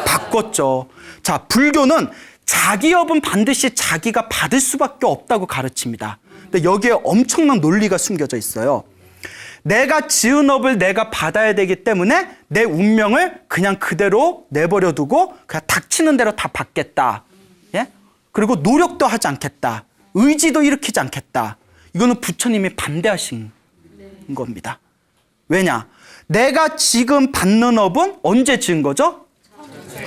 Speaker 1: 바꿨죠. 자, 불교는 자기 업은 반드시 자기가 받을 수밖에 없다고 가르칩니다. 근데 여기에 엄청난 논리가 숨겨져 있어요. 내가 지은 업을 내가 받아야 되기 때문에 내 운명을 그냥 그대로 내버려 두고 그냥 닥치는 대로 다 받겠다. 예? 그리고 노력도 하지 않겠다. 의지도 일으키지 않겠다. 이거는 부처님이 반대하신 겁니다. 왜냐? 내가 지금 받는 업은 언제 지은 거죠?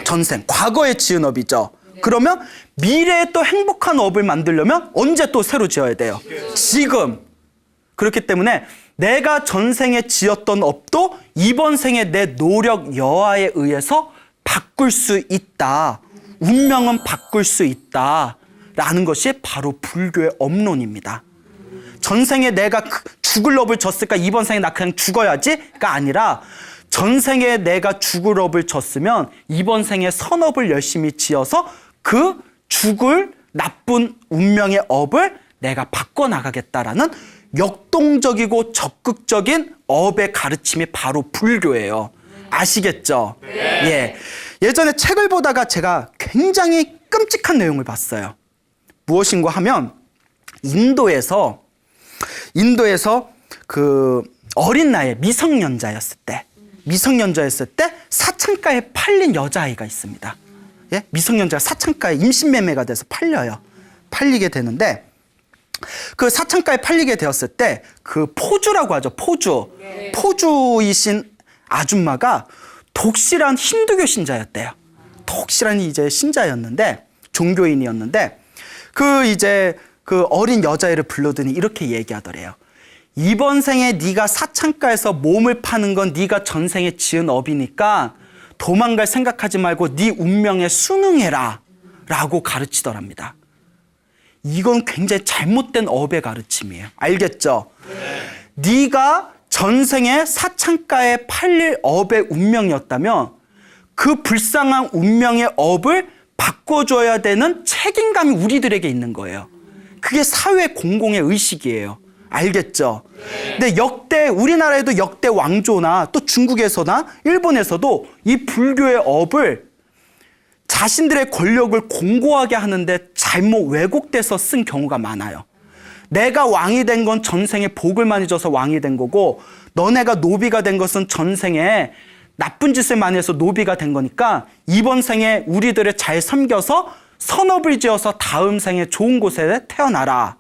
Speaker 1: 전생. 과거에 지은 업이죠. 그러면 미래에 또 행복한 업을 만들려면 언제 또 새로 지어야 돼요? 지금. 그렇기 때문에 내가 전생에 지었던 업도 이번 생에 내 노력 여하에 의해서 바꿀 수 있다. 운명은 바꿀 수 있다. 라는 것이 바로 불교의 업론입니다. 전생에 내가 죽을 업을 졌으니까 이번 생에 나 그냥 죽어야지가 아니라 전생에 내가 죽을 업을 졌으면 이번 생에 선업을 열심히 지어서 그 죽을 나쁜 운명의 업을 내가 바꿔나가겠다라는 역동적이고 적극적인 업의 가르침이 바로 불교예요. 아시겠죠? 네. 예. 예전에 책을 보다가 제가 굉장히 끔찍한 내용을 봤어요. 무엇인가 하면 인도에서 그 어린 나이에 미성년자였을 때 사창가에 팔린 여자아이가 있습니다. 예? 미성년자가 사창가에 임신매매가 돼서 팔리게 되는데 그 사창가에 팔리게 되었을 때 그 포주라고 하죠. 포주이신 아줌마가 독실한 힌두교 신자였대요. 독실한 이제 신자였는데 종교인이었는데 그 어린 여자애를 불러더니 이렇게 얘기하더래요. 이번 생에 네가 사창가에서 몸을 파는 건 네가 전생에 지은 업이니까 도망갈 생각하지 말고 네 운명에 순응해라 라고 가르치더랍니다. 이건 굉장히 잘못된 업의 가르침이에요. 알겠죠? 네가 전생에 사창가에 팔릴 업의 운명이었다면 그 불쌍한 운명의 업을 바꿔줘야 되는 책임감이 우리들에게 있는 거예요. 그게 사회 공공의 의식이에요. 알겠죠? 근데 역대 우리나라에도 역대 왕조나 또 중국에서나 일본에서도 이 불교의 업을 자신들의 권력을 공고하게 하는데 잘못 왜곡돼서 쓴 경우가 많아요. 내가 왕이 된 건 전생에 복을 많이 줘서 왕이 된 거고 너네가 노비가 된 것은 전생에 나쁜 짓을 많이 해서 노비가 된 거니까 이번 생에 우리들을 잘 섬겨서 선업을 지어서 다음 생에 좋은 곳에 태어나라.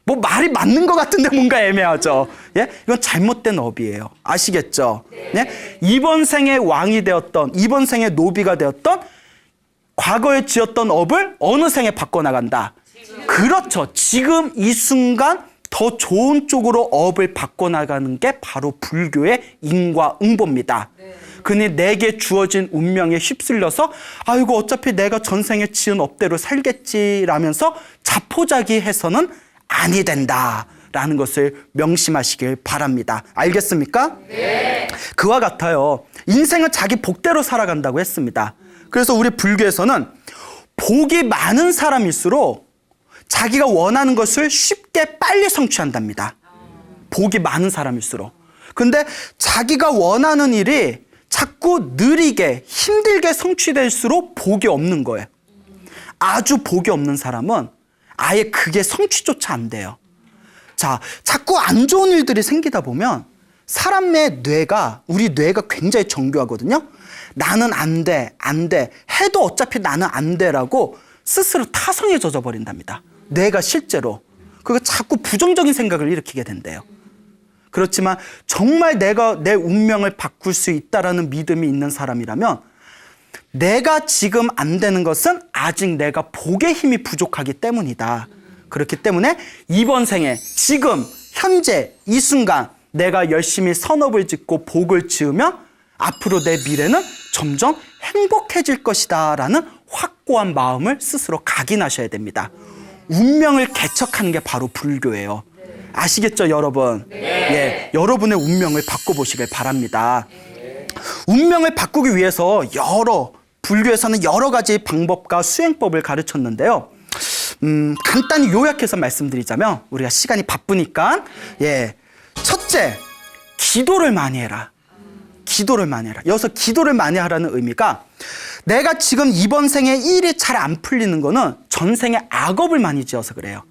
Speaker 1: 뭐 말이 맞는 것 같은데 뭔가 애매하죠. 예? 이건 잘못된 업이에요. 아시겠죠? 예? 이번 생에 왕이 되었던, 이번 생에 노비가 되었던, 과거에 지었던 업을 어느 생에 바꿔나간다. 그렇죠. 지금 이 순간 더 좋은 쪽으로 업을 바꿔나가는 게 바로 불교의 인과응보입니다. 그니 내게 주어진 운명에 휩쓸려서 아이고 어차피 내가 전생에 지은 업대로 살겠지라면서 자포자기해서는 아니 된다라는 것을 명심하시길 바랍니다. 알겠습니까? 네. 그와 같아요. 인생은 자기 복대로 살아간다고 했습니다. 그래서 우리 불교에서는 복이 많은 사람일수록 자기가 원하는 것을 쉽게 빨리 성취한답니다. 복이 많은 사람일수록. 근데 자기가 원하는 일이 자꾸 느리게 힘들게 성취될수록 복이 없는 거예요. 아주 복이 없는 사람은 아예 그게 성취조차 안 돼요. 자, 자꾸 안 좋은 일들이 생기다 보면 사람의 뇌가, 우리 뇌가 굉장히 정교하거든요. 나는 안 돼, 안 돼. 해도 어차피 나는 안 돼라고 스스로 타성에 젖어버린답니다. 뇌가 실제로. 그거 자꾸 부정적인 생각을 일으키게 된대요. 그렇지만 정말 내가 내 운명을 바꿀 수 있다라는 믿음이 있는 사람이라면 내가 지금 안 되는 것은 아직 내가 복의 힘이 부족하기 때문이다. 그렇기 때문에 이번 생에 지금 현재 이 순간 내가 열심히 선업을 짓고 복을 지으면 앞으로 내 미래는 점점 행복해질 것이다 라는 확고한 마음을 스스로 각인하셔야 됩니다. 운명을 개척하는 게 바로 불교예요. 아시겠죠, 여러분? 예, 여러분의 운명을 바꿔보시길 바랍니다. 운명을 바꾸기 위해서 불교에서는 여러 가지 방법과 수행법을 가르쳤는데요. 간단히 요약해서 말씀드리자면 우리가 시간이 바쁘니까 첫째, 기도를 많이 해라. 기도를 많이 해라. 여기서 기도를 많이 하라는 의미가 내가 지금 이번 생에 일이 잘 안 풀리는 거는 전생에 악업을 많이 지어서 그래요.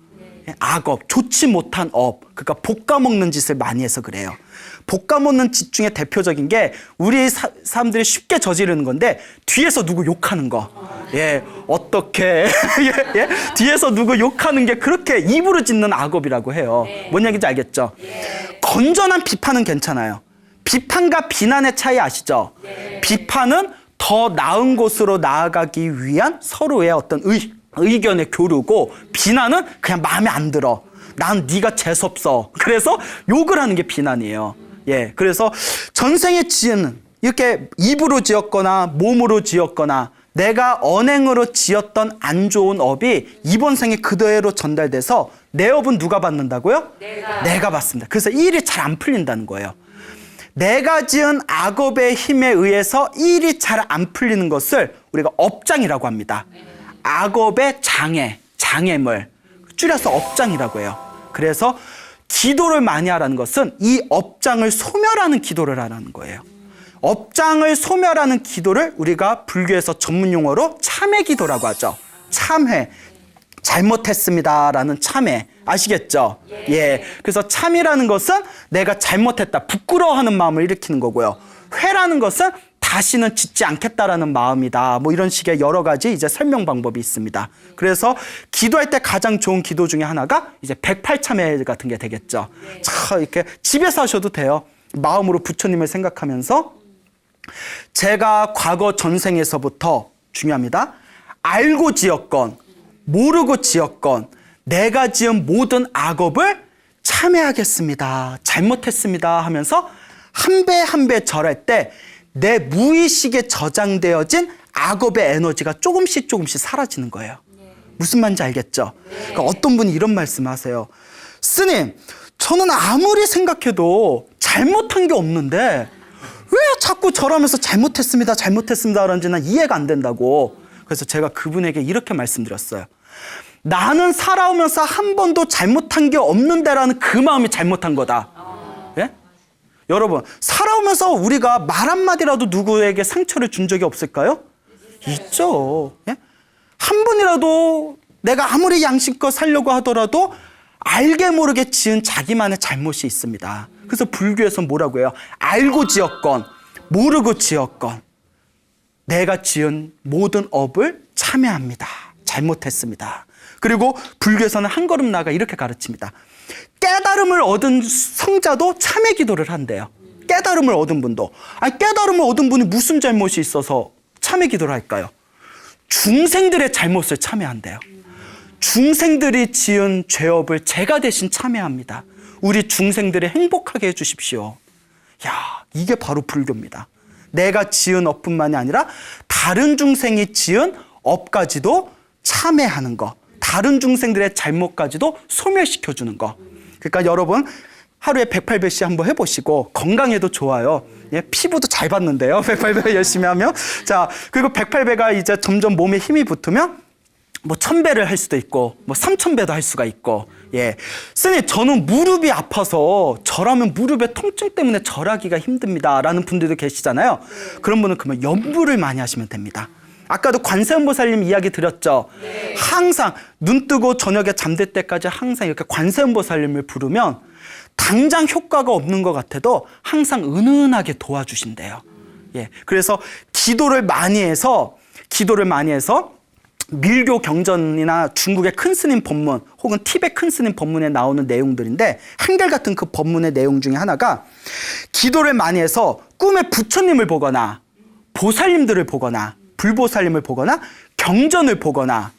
Speaker 1: 악업, 좋지 못한 업, 그러니까 볶아먹는 짓을 많이 해서 그래요. 볶아먹는 짓 중에 대표적인 게 우리 사람들이 쉽게 저지르는 건데 뒤에서 누구 욕하는 거. 어떻게 뒤에서 누구 욕하는 게 그렇게 입으로 짓는 악업이라고 해요. 뭔 얘기인지 알겠죠? 건전한 비판은 괜찮아요. 비판과 비난의 차이 아시죠? 비판은 더 나은 곳으로 나아가기 위한 서로의 어떤 의견의 교류고, 비난은 그냥 마음에 안 들어. 난 네가 재수없어. 그래서 욕을 하는 게 비난이에요. 그래서 전생에 지은, 이렇게 입으로 지었거나 몸으로 지었거나 내가 언행으로 지었던 안 좋은 업이 이번 생에 그대로 전달돼서 내 업은 누가 받는다고요? 내가 받습니다. 그래서 일이 잘 안 풀린다는 거예요. 내가 지은 악업의 힘에 의해서 일이 잘 안 풀리는 것을 우리가 업장이라고 합니다. 악업의 장애물, 줄여서 업장이라고 해요. 그래서 기도를 많이 하라는 것은 이 업장을 소멸하는 기도를 하라는 거예요. 업장을 소멸하는 기도를 우리가 불교에서 전문 용어로 참회 기도라고 하죠. 참회, 잘못했습니다라는 참회, 아시겠죠? 그래서 참이라는 것은 내가 잘못했다, 부끄러워하는 마음을 일으키는 거고요. 회라는 것은 다시는 짓지 않겠다라는 마음이다. 뭐 이런 식의 여러 가지 이제 설명 방법이 있습니다. 그래서 기도할 때 가장 좋은 기도 중에 하나가 이제 108참회 같은 게 되겠죠. 자, 이렇게 집에서 하셔도 돼요. 마음으로 부처님을 생각하면서 제가 과거 전생에서부터, 중요합니다, 알고 지었건 모르고 지었건 내가 지은 모든 악업을 참회하겠습니다. 잘못했습니다 하면서 한 배 한 배 절할 때 내 무의식에 저장되어진 악업의 에너지가 조금씩 사라지는 거예요. 무슨 말인지 알겠죠? 그러니까 어떤 분이 이런 말씀을 하세요. 스님, 저는 아무리 생각해도 잘못한 게 없는데 왜 자꾸 절하면서 잘못했습니다 그런지 난 이해가 안 된다고. 그래서 제가 그분에게 이렇게 말씀드렸어요. 나는 살아오면서 한 번도 잘못한 게 없는데라는 그 마음이 잘못한 거다. 여러분, 살아오면서 우리가 말 한마디라도 누구에게 상처를 준 적이 없을까요? 있죠. 한 번이라도 내가 아무리 양심껏 살려고 하더라도 알게 모르게 지은 자기만의 잘못이 있습니다. 그래서 불교에서는 뭐라고 해요? 알고 지었건 모르고 지었건 내가 지은 모든 업을 참회합니다. 잘못했습니다. 그리고 불교에서는 한 걸음 나아가 이렇게 가르칩니다. 깨달음을 얻은 성자도 참회 기도를 한대요. 깨달음을 얻은 분도. 아니, 깨달음을 얻은 분이 무슨 잘못이 있어서 참회 기도를 할까요? 중생들의 잘못을 참회한대요. 중생들이 지은 죄업을 제가 대신 참회합니다. 우리 중생들이 행복하게 해주십시오. 야, 이게 바로 불교입니다. 내가 지은 업뿐만이 아니라 다른 중생이 지은 업까지도 참회하는 거, 다른 중생들의 잘못까지도 소멸시켜주는 거. 그러니까 여러분 하루에 108배씩 한번 해보시고 건강에도 좋아요. 예, 피부도 잘 받는데요. 108배 열심히 하면. 자, 그리고 108배가 이제 점점 몸에 힘이 붙으면 뭐 1000배를 할 수도 있고 뭐 3000배도 할 수가 있고. 예, 스님 저는 무릎이 아파서 절하면 무릎의 통증 때문에 절하기가 힘듭니다 라는 분들도 계시잖아요. 그런 분은 그러면 연부를 많이 하시면 됩니다. 아까도 관세음보살님 이야기 드렸죠. 네. 항상 눈 뜨고 저녁에 잠들 때까지 항상 이렇게 관세음보살님을 부르면 당장 효과가 없는 것 같아도 항상 은은하게 도와주신대요. 예, 그래서 기도를 많이 해서 밀교 경전이나 중국의 큰 스님 법문 혹은 티베트 큰 스님 법문에 나오는 내용들인데 한결같은 그 법문의 내용 중에 하나가 기도를 많이 해서 꿈에 부처님을 보거나 보살님들을 보거나 불보살님을 보거나 경전을 보거나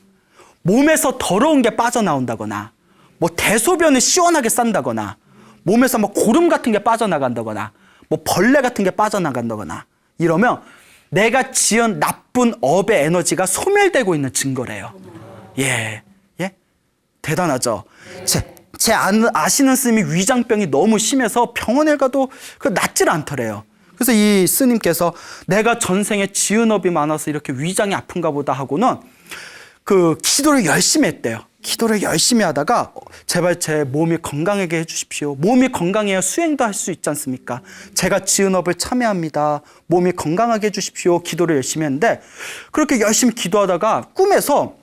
Speaker 1: 몸에서 더러운 게 빠져나온다거나 뭐 대소변을 시원하게 싼다거나 몸에서 뭐 고름 같은 게 빠져나간다거나 뭐 벌레 같은 게 빠져나간다거나 이러면 내가 지은 나쁜 업의 에너지가 소멸되고 있는 증거래요. 예, 예, 대단하죠. 제 아시는 스님이 위장병이 너무 심해서 병원에 가도 그 낫질 않더래요. 그래서 이 스님께서 내가 전생에 지은 업이 많아서 이렇게 위장이 아픈가 보다 하고는 그 기도를 열심히 했대요. 기도를 열심히 하다가 제발 제 몸이 건강하게 해주십시오. 몸이 건강해야 수행도 할 수 있지 않습니까? 제가 지은 업을 참여합니다. 몸이 건강하게 해주십시오. 기도를 열심히 했는데 그렇게 열심히 기도하다가 꿈에서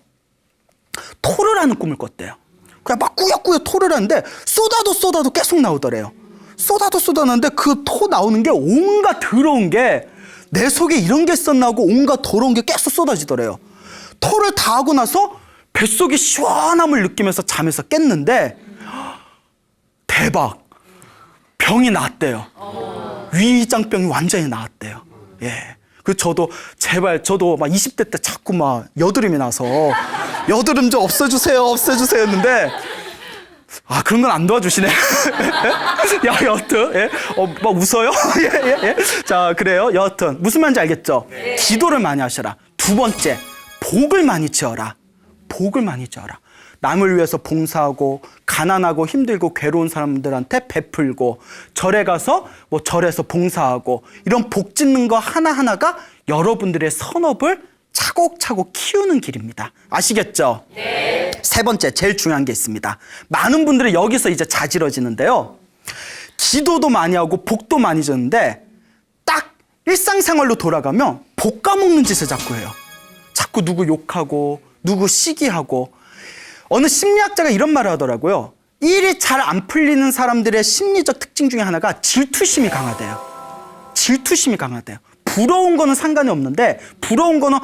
Speaker 1: 토를 하는 꿈을 꿨대요. 그냥 막 꾸역꾸역 토를 하는데 쏟아도 계속 나오더래요. 쏟아놨는데 그 토 나오는 게 온갖 더러운 게 내 속에 이런 게 있었나 하고 온갖 더러운 게 계속 쏟아지더래요. 토를 다 하고 나서 뱃속이 시원함을 느끼면서 잠에서 깼는데 대박! 병이 나았대요. 위장병이 완전히 나았대요. 예. 그 저도 막 20대 때 자꾸 막 여드름이 나서 여드름 좀 없애주세요 했는데 아, 그런 건 안 도와주시네. 야, 여하튼, 예? 막 웃어요? 예. 자, 그래요. 여하튼, 무슨 말인지 알겠죠? 네. 기도를 많이 하셔라. 두 번째, 복을 많이 지어라. 복을 많이 지어라. 남을 위해서 봉사하고, 가난하고 힘들고 괴로운 사람들한테 베풀고, 절에 가서, 뭐 절에서 봉사하고, 이런 복 짓는 거 하나하나가 여러분들의 선업을 차곡차곡 키우는 길입니다. 아시겠죠? 네. 세 번째, 제일 중요한 게 있습니다. 많은 분들이 여기서 이제 자지러지는데요. 기도도 많이 하고 복도 많이 졌는데 딱 일상생활로 돌아가면 복 까먹는 짓을 자꾸 해요. 자꾸 누구 욕하고 누구 시기하고. 어느 심리학자가 이런 말을 하더라고요. 일이 잘 안 풀리는 사람들의 심리적 특징 중에 하나가 질투심이 강하대요. 질투심이 강하대요. 부러운 거는 상관이 없는데 부러운 거는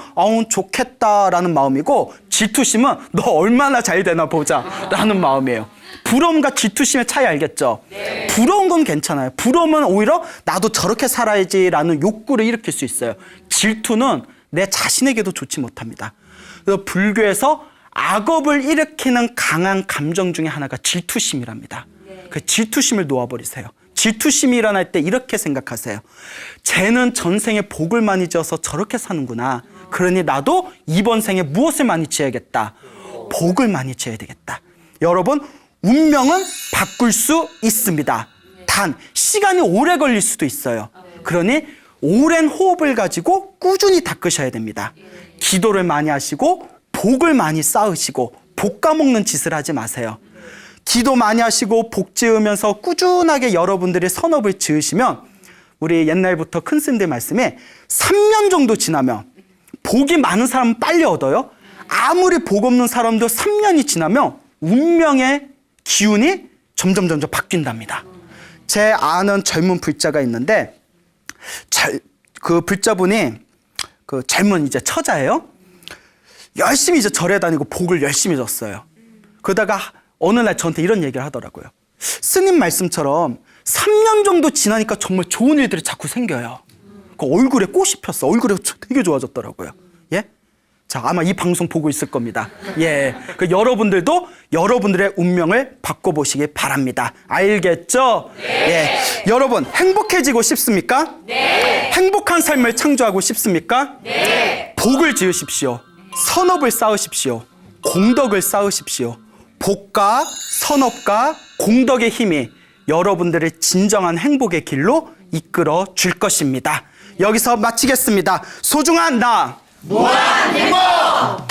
Speaker 1: 좋겠다라는 마음이고 질투심은 너 얼마나 잘 되나 보자 라는 마음이에요. 부러움과 질투심의 차이 알겠죠? 네. 부러운 건 괜찮아요. 부러우면 오히려 나도 저렇게 살아야지라는 욕구를 일으킬 수 있어요. 질투는 내 자신에게도 좋지 못합니다. 그래서 불교에서 악업을 일으키는 강한 감정 중에 하나가 질투심이랍니다. 네. 그 질투심을 놓아버리세요. 질투심이 일어날 때 이렇게 생각하세요. 쟤는 전생에 복을 많이 지어서 저렇게 사는구나. 그러니 나도 이번 생에 무엇을 많이 지어야겠다. 복을 많이 지어야 되겠다. 여러분, 운명은 바꿀 수 있습니다. 단 시간이 오래 걸릴 수도 있어요. 그러니 오랜 호흡을 가지고 꾸준히 닦으셔야 됩니다. 기도를 많이 하시고 복을 많이 쌓으시고 복 까먹는 짓을 하지 마세요. 기도 많이 하시고 복 지으면서 꾸준하게 여러분들이 선업을 지으시면 우리 옛날부터 큰 스님들 말씀에 3년 정도 지나면 복이 많은 사람은 빨리 얻어요. 아무리 복 없는 사람도 3년이 지나면 운명의 기운이 점점 바뀐답니다. 제 아는 젊은 불자가 있는데 그 불자분이 그 젊은 이제 처자예요. 열심히 이제 절에 다니고 복을 열심히 줬어요. 그러다가 어느 날 저한테 이런 얘기를 하더라고요. 스님 말씀처럼 3년 정도 지나니까 정말 좋은 일들이 자꾸 생겨요. 그 얼굴에 꽃이 폈어. 얼굴이 되게 좋아졌더라고요. 예? 자, 아마 이 방송 보고 있을 겁니다. 예. 그 여러분들도 여러분들의 운명을 바꿔보시기 바랍니다. 알겠죠? 네. 예. 여러분, 행복해지고 싶습니까? 네. 행복한 삶을 창조하고 싶습니까? 네. 복을 지으십시오. 선업을 쌓으십시오. 공덕을 쌓으십시오. 복과 선업과 공덕의 힘이 여러분들의 진정한 행복의 길로 이끌어 줄 것입니다. 여기서 마치겠습니다. 소중한 나,
Speaker 2: 무한 행복!